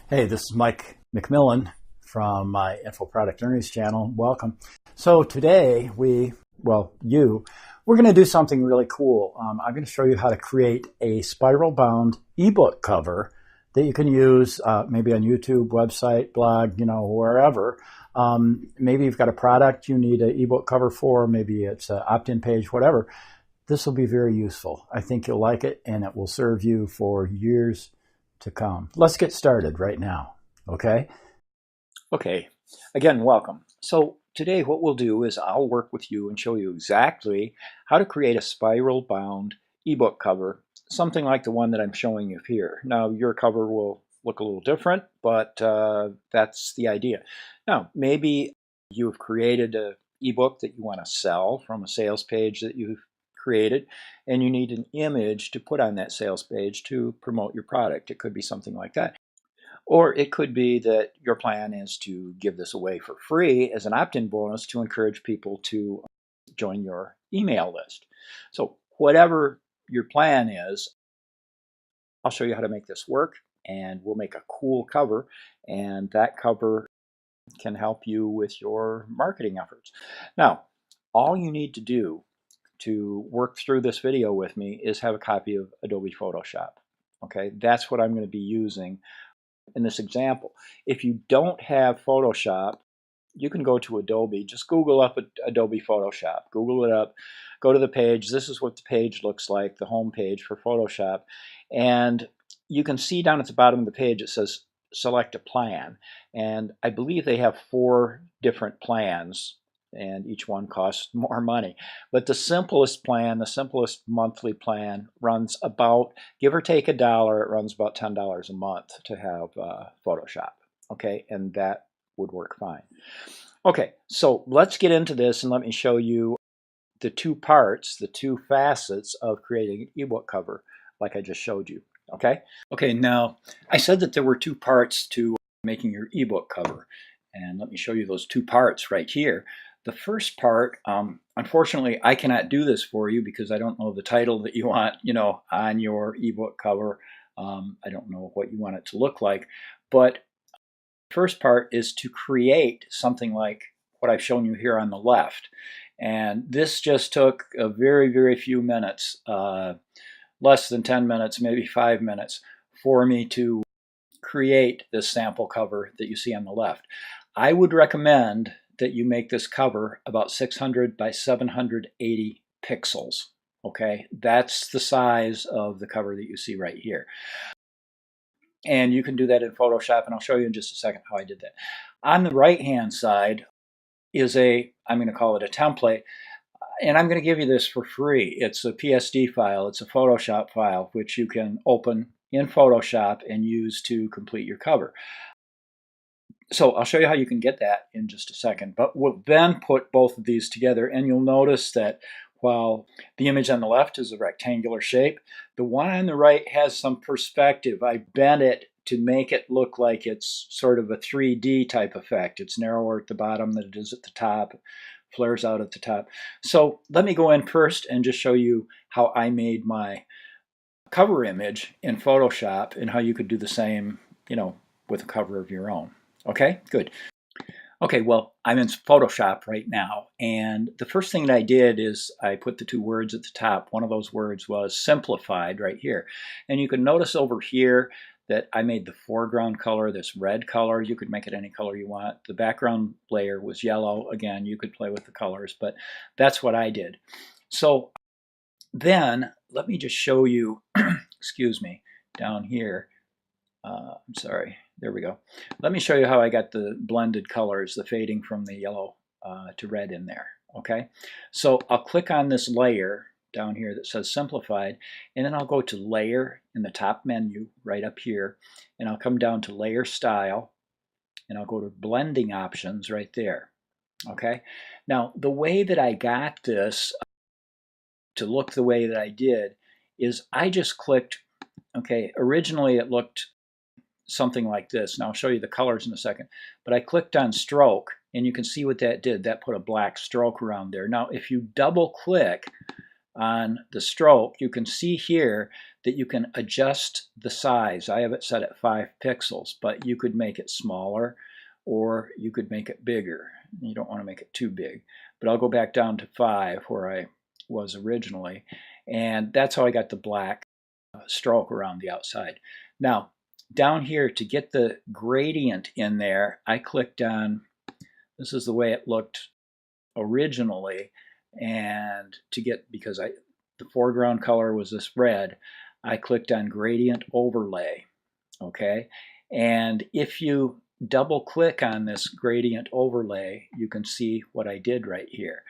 Hey, this is Mike McMillan from my Info Product Earnings channel. Welcome. So today we're going to do something really cool. I'm going to show you how to create a spiral bound ebook cover that you can use maybe on YouTube, website, blog, wherever. Maybe you've got a product you need an ebook cover for, maybe it's an opt-in page, whatever. This will be very useful. I think you'll like it and it will serve you for years to come. Let's get started right now, okay? Okay, again, welcome. So today what we'll do is I'll work with you and show you exactly how to create a spiral bound ebook cover, something like the one that I'm showing you here. Now your cover will look a little different, but that's the idea. Now maybe you've created an ebook that you want to sell from a sales page that you've created, and you need an image to put on that sales page to promote your product. It could be something like that. Or it could be that your plan is to give this away for free as an opt-in bonus to encourage people to join your email list. So whatever your plan is, I'll show you how to make this work, and we'll make a cool cover, and that cover can help you with your marketing efforts. Now, all you need to do to work through this video with me is have a copy of Adobe Photoshop. Okay, that's what I'm going to be using in this example. If you don't have Photoshop, you can go to Adobe. Just Google up Adobe Photoshop. Google it up. Go to the page. This is what the page looks like, the home page for Photoshop. And you can see down at the bottom of the page it says select a plan. And I believe they have 4 different plans, and each one costs more money. But the simplest plan, the simplest monthly plan, runs about, give or take $1, it runs about $10 a month to have Photoshop. Okay, and that would work fine. Okay, so let's get into this and let me show you the 2 parts, the 2 facets of creating an ebook cover like I just showed you. Okay? Okay, now I said that there were 2 parts to making your ebook cover, and let me show you those 2 parts right here. The first part, unfortunately, I cannot do this for you because I don't know the title that you want, on your ebook cover. I don't know what you want it to look like. But the first part is to create something like what I've shown you here on the left. And this just took a very, very few minutes, less than 10 minutes, maybe 5 minutes, for me to create this sample cover that you see on the left. I would recommend that you make this cover about 600 by 780 pixels. Okay, that's the size of the cover that you see right here. And you can do that in Photoshop, and I'll show you in just a second how I did that. On the right-hand side is I'm going to call it a template, and I'm going to give you this for free. It's a PSD file. It's a Photoshop file, which you can open in Photoshop and use to complete your cover. So I'll show you how you can get that in just a second, but we'll then put both of these together, and you'll notice that while the image on the left is a rectangular shape, the one on the right has some perspective. I bent it to make it look like it's sort of a 3D type effect. It's narrower at the bottom than it is at the top, flares out at the top. So let me go in first and just show you how I made my cover image in Photoshop and how you could do the same, with a cover of your own. Okay, good. Okay, well, I'm in Photoshop right now, and the first thing that I did is I put the 2 words at the top. One of those words was simplified right here. And you can notice over here that I made the foreground color this red color. You could make it any color you want. The background layer was yellow. Again, you could play with the colors, but that's what I did. So then let me just show you, excuse me, down here. I'm sorry, there we go. Let me show you how I got the blended colors, the fading from the yellow to red in there, okay? So I'll click on this layer down here that says simplified, and then I'll go to layer in the top menu right up here, and I'll come down to layer style, and I'll go to blending options right there, okay? Now, the way that I got this to look the way that I did is I just clicked, okay, originally it looked something like this. Now I'll show you the colors in a second, but I clicked on stroke, and you can see what that did. That put a black stroke around there. Now if you double click on the stroke, you can see here that you can adjust the size. I have it set at 5 pixels, but you could make it smaller or you could make it bigger. You don't want to make it too big. But I'll go back down to 5 where I was originally, and that's how I got the black stroke around the outside. Now, down here to get the gradient in there, I clicked on, this is the way it looked originally, and to get, because the foreground color was this red, I clicked on gradient overlay, okay? And if you double click on this gradient overlay, you can see what I did right here.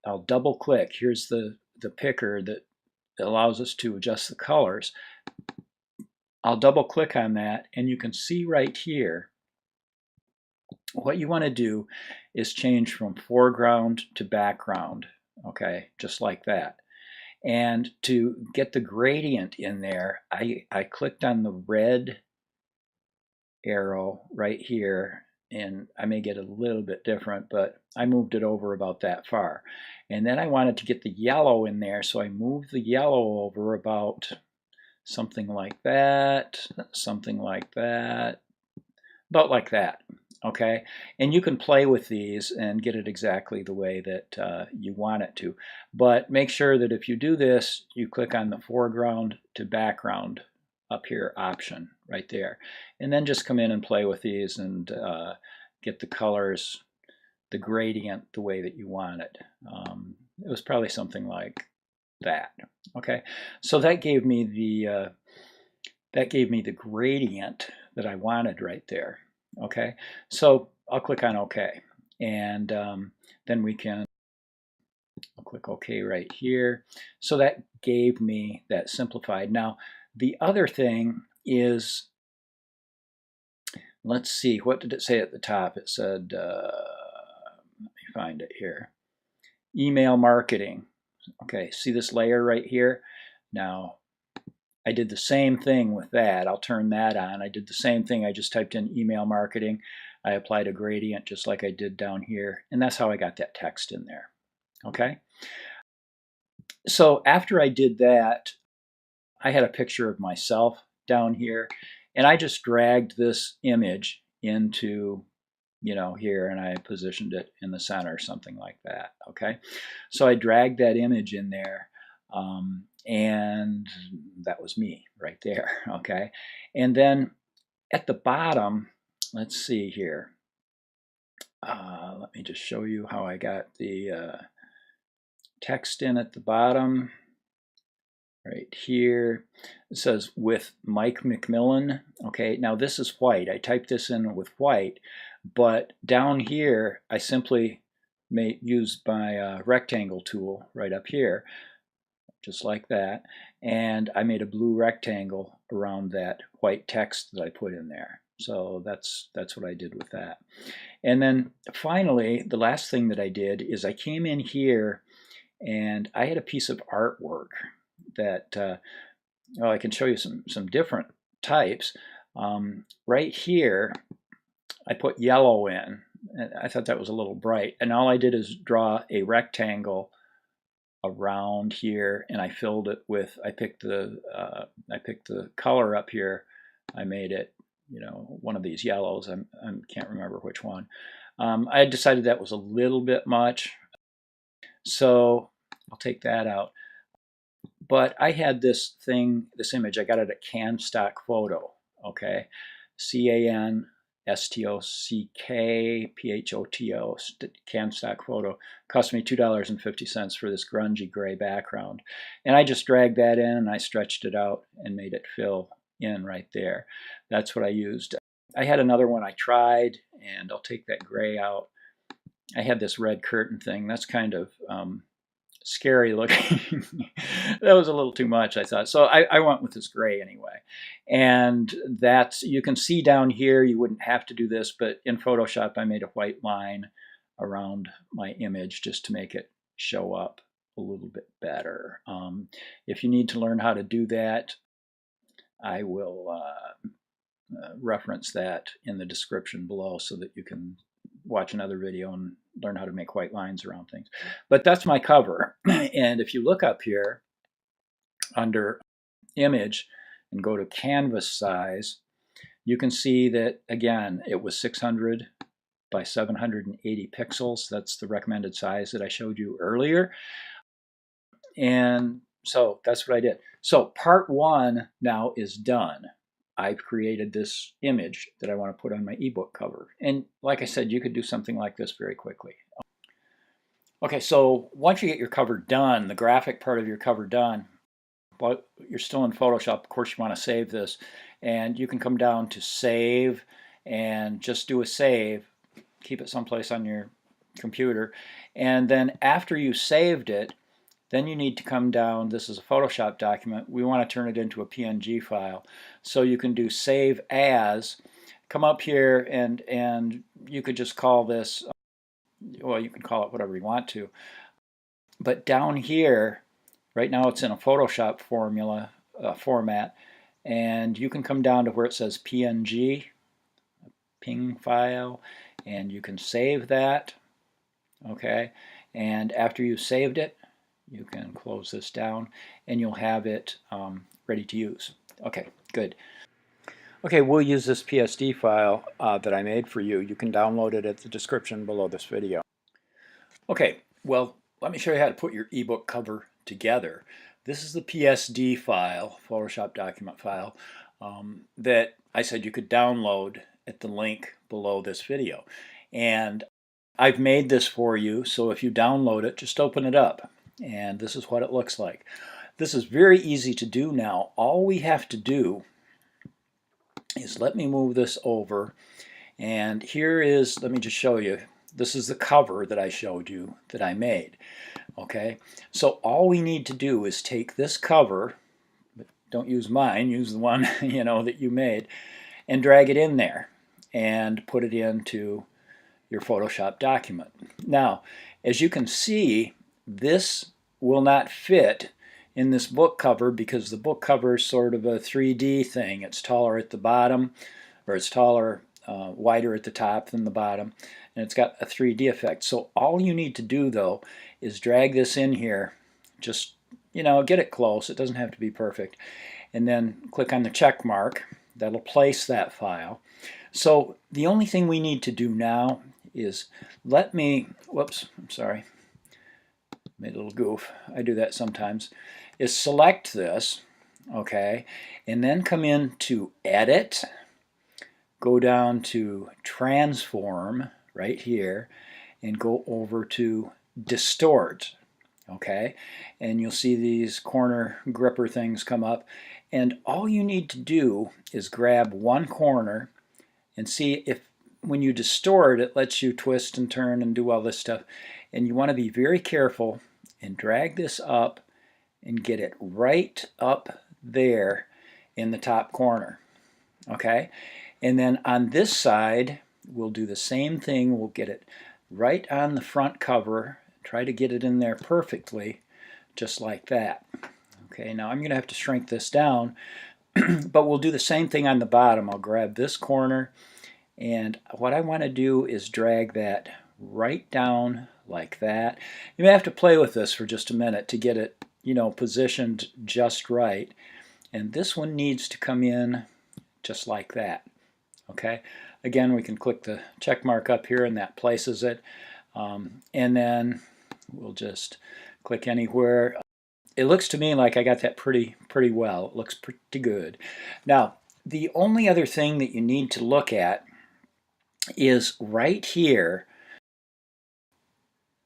I'll double click. Here's the picker that allows us to adjust the colors. I'll double click on that, and you can see right here what you want to do is change from foreground to background, okay, just like that. And to get the gradient in there, I clicked on the red arrow right here, and I may get a little bit different, but I moved it over about that far. And then I wanted to get the yellow in there, so I moved the yellow over about something like that, about like that, okay? And you can play with these and get it exactly the way that you want it to. But make sure that if you do this, you click on the foreground to background up here option right there. And then just come in and play with these and get the colors, the gradient the way that you want it. It was probably something like that. Okay, so that gave me the gradient that I wanted right there. Okay, so I'll click on OK, and then we can, I'll click OK right here. So that gave me that simplified. Now the other thing is, let's see, what did it say at the top? It said, let me find it here, email marketing. Okay, see this layer right here? Now, I did the same thing with that. I'll turn that on. I did the same thing. I just typed in email marketing. I applied a gradient just like I did down here, and that's how I got that text in there. Okay? So after I did that, I had a picture of myself down here, and I just dragged this image into, you know, here, and I positioned it in the center, something like that. Okay, so I dragged that image in there, and that was me right there. Okay, and then at the bottom, let's see here. Let me just show you how I got the text in at the bottom. Right here, it says with Mike McMillan. Okay, now this is white. I typed this in with white, but down here I simply use my rectangle tool right up here, just like that, and I made a blue rectangle around that white text that I put in there. So that's what I did with that. And then finally, the last thing that I did is I came in here and I had a piece of artwork that well, I can show you some different types. Right here, I put yellow in. And I thought that was a little bright, and all I did is draw a rectangle around here, and I filled it with. I picked the color up here. I made it, you know, one of these yellows. I can't remember which one. I decided that was a little bit much, so I'll take that out. But I had this thing, this image, I got it at CanStock Photo, okay? CanStockPhoto, CanStock Photo. Cost me $2.50 for this grungy gray background. And I just dragged that in and I stretched it out and made it fill in right there. That's what I used. I had another one I tried, and I'll take that gray out. I had this red curtain thing. That's kind of scary looking. That was a little too much, I thought. So I went with this gray anyway. And that's, you can see down here, you wouldn't have to do this, but in Photoshop I made a white line around my image just to make it show up a little bit better. If you need to learn how to do that, I will reference that in the description below so that you can watch another video and learn how to make white lines around things. But that's my cover. And if you look up here under image and go to canvas size, you can see that, again, it was 600 by 780 pixels. That's the recommended size that I showed you earlier. And so that's what I did. So part one now is done. I've created this image that I want to put on my ebook cover. And like I said, you could do something like this very quickly. Okay, so once you get your cover done, the graphic part of your cover done, but you're still in Photoshop, of course you want to save this. And you can come down to save and just do a save. Keep it someplace on your computer. And then after you saved it, then you need to come down. This is a Photoshop document. We want to turn it into a PNG file. So you can do save as. Come up here and you could just call this, well, you can call it whatever you want to. But down here, right now it's in a Photoshop format, and you can come down to where it says PNG, ping file, and you can save that. Okay, and after you've saved it, you can close this down and you'll have it ready to use. Okay, good. Okay, we'll use this PSD file that I made for you. You can download it at the description below this video. Okay, well, let me show you how to put your ebook cover together. This is the PSD file, Photoshop document file, that I said you could download at the link below this video. And I've made this for you, so if you download it, just open it up. And this is what it looks like. This is very easy to do now. All we have to do is, let me move this over, and here is, let me just show you, this is the cover that I showed you that I made. Okay, so all we need to do is take this cover, but don't use mine, use the one that you made, and drag it in there and put it into your Photoshop document. Now, as you can see, this will not fit in this book cover because the book cover is sort of a 3D thing. It's taller at the bottom, or it's taller, wider at the top than the bottom, and it's got a 3D effect. So all you need to do, though, is drag this in here. Just, get it close. It doesn't have to be perfect. And then click on the check mark. That'll place that file. So the only thing we need to do now is, whoops, I'm sorry. Made a little goof. I do that sometimes. Is select this, okay, and then come into Edit, go down to Transform right here, and go over to Distort, okay, and you'll see these corner gripper things come up, and all you need to do is grab one corner and see if when you distort, it lets you twist and turn and do all this stuff, and you want to be very careful and drag this up and get it right up there in the top corner. Okay, and then on this side we'll do the same thing. We'll get it right on the front cover, try to get it in there perfectly, just like that. Okay, now I'm going to have to shrink this down, but we'll do the same thing on the bottom. I'll grab this corner, and what I want to do is drag that right down like that. You may have to play with this for just a minute to get it, positioned just right. And this one needs to come in just like that. Okay. Again, we can click the check mark up here, and that places it. And then we'll just click anywhere. It looks to me like I got that pretty well. It looks pretty good. Now, the only other thing that you need to look at is right here.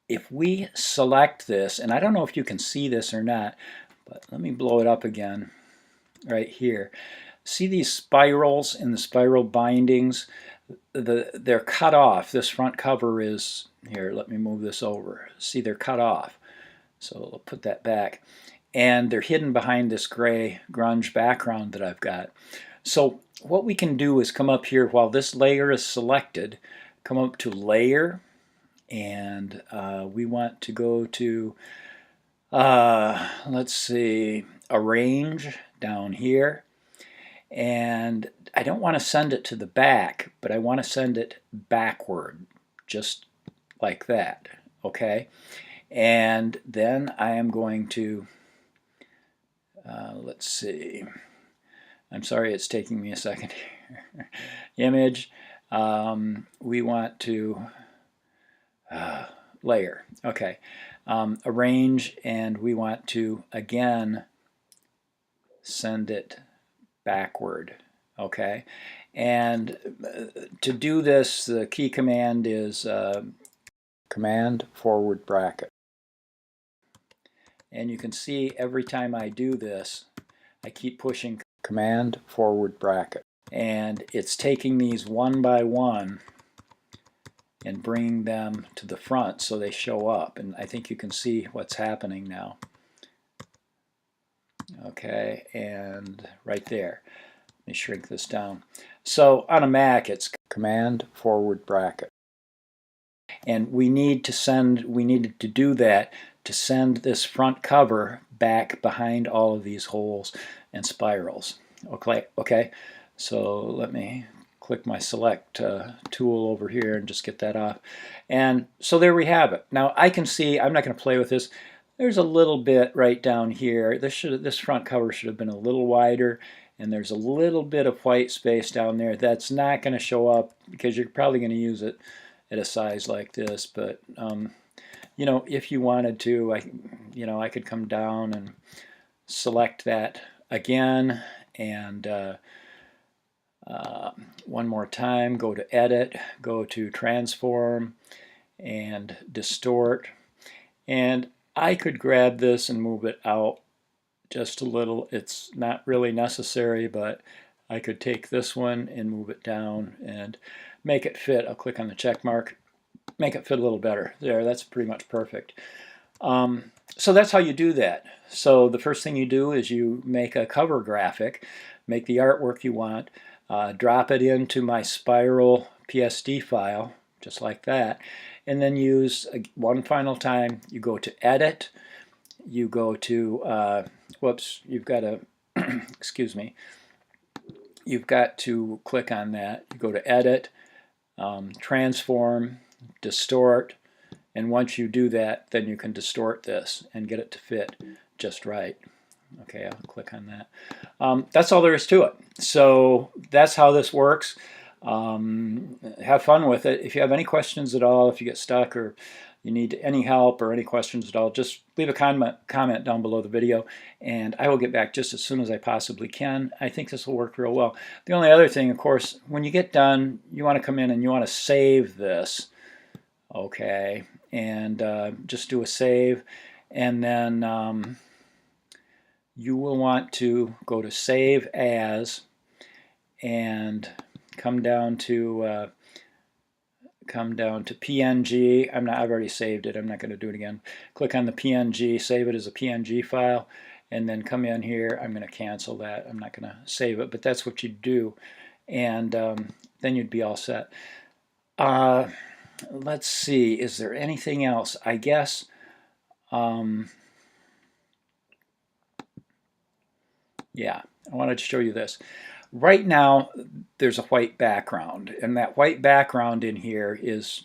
If we select this, and I don't know if you can see this or not, but let me blow it up again right here. See these spirals in the spiral bindings? They're cut off. This front cover is, here, let me move this over. See, they're cut off. So I'll put that back. And they're hidden behind this gray grunge background that I've got. So what we can do is come up here while this layer is selected, come up to Layer, and we want to go to, let's see, Arrange down here. And I don't want to send it to the back, but I want to send it backward. just like that, okay? And then I am going to, let's see, I'm sorry it's taking me a second here. Image, we want to layer, okay. Arrange, and we want to again send it backward, okay? And to do this, the key command is command forward bracket. And you can see every time I do this, I keep pushing command forward bracket. And it's taking these one by one and bringing them to the front so they show up. And I think you can see what's happening now. Okay, and right there. Let me shrink this down. So on a Mac, it's command forward bracket. And we needed to do that to send this front cover back behind all of these holes and spirals. Okay. So let me click my select tool over here and just get that off. And so there we have it. Now I can see, I'm not going to play with this. There's a little bit right down here. This front cover should have been a little wider, and there's a little bit of white space down there. That's not going to show up because you're probably going to use it at a size like this. But you know, if you wanted to, I could come down and select that again, and one more time, go to Edit, go to Transform, and Distort. And I could grab this and move it out just a little. It's not really necessary, but I could take this one and move it down and make it fit. I'll click on the check mark, make it fit a little better. There, that's pretty much perfect. So that's how you do that. So the first thing you do is you make a cover graphic, make the artwork you want, drop it into my spiral PSD file, just like that, and then use one final time. You go to Edit, you go to, whoops, you've got to, excuse me, you've got to click on that. You go to Edit, Transform, Distort, and once you do that, then you can distort this and get it to fit just right. Okay, I'll click on that. That's all there is to it. So that's how this works. Have fun with it. If you have any questions at all, if you get stuck or you need any help or any questions at all, just leave a comment down below the video, and I will get back just as soon as I possibly can. I think this will work real well. The only other thing, of course, when you get done, you want to come in and you want to save this. Okay, and just do a save, and then you will want to go to Save As and come down to PNG. I've already saved it. I'm not going to do it again. Click on the PNG, save it as a PNG file, and then come in here. I'm going to cancel that. I'm not going to save it, but that's what you do, and then you'd be all set. Let's see, is there anything else? I guess yeah, I wanted to show you this. Right now there's a white background, and that white background in here is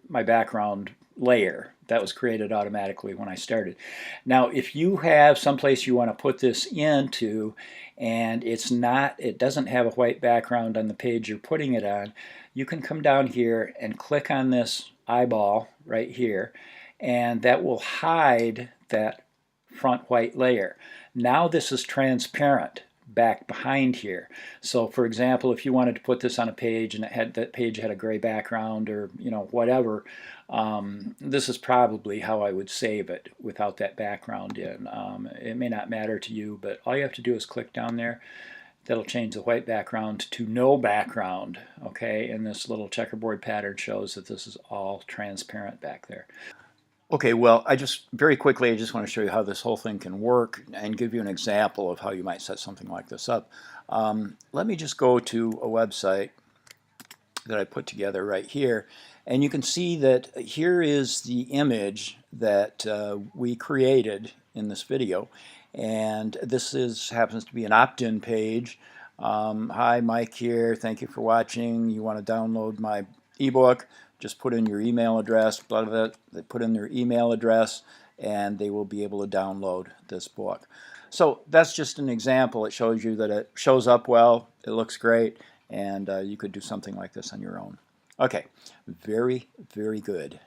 my background layer that was created automatically when I started. Now if you have someplace you want to put this into and it doesn't have a white background on the page you're putting it on, you can come down here and click on this eyeball right here, and that will hide that front white layer. Now this is transparent back behind here. So for example, if you wanted to put this on a page and that page had a gray background, or whatever, this is probably how I would save it without that background in. It may not matter to you, but all you have to do is click down there. That'll change the white background to no background, okay? And this little checkerboard pattern shows that this is all transparent back there. Okay, well, very quickly, I just want to show you how this whole thing can work and give you an example of how you might set something like this up. Let me just go to a website that I put together right here, and you can see that here is the image that we created in this video, and this happens to be an opt-in page. Hi, Mike here. Thank you for watching. You want to download my ebook, just put in your email address, blah, blah, blah. They put in their email address, and they will be able to download this book. So that's just an example. It shows you that it shows up well, it looks great, and you could do something like this on your own. Okay, very, very good.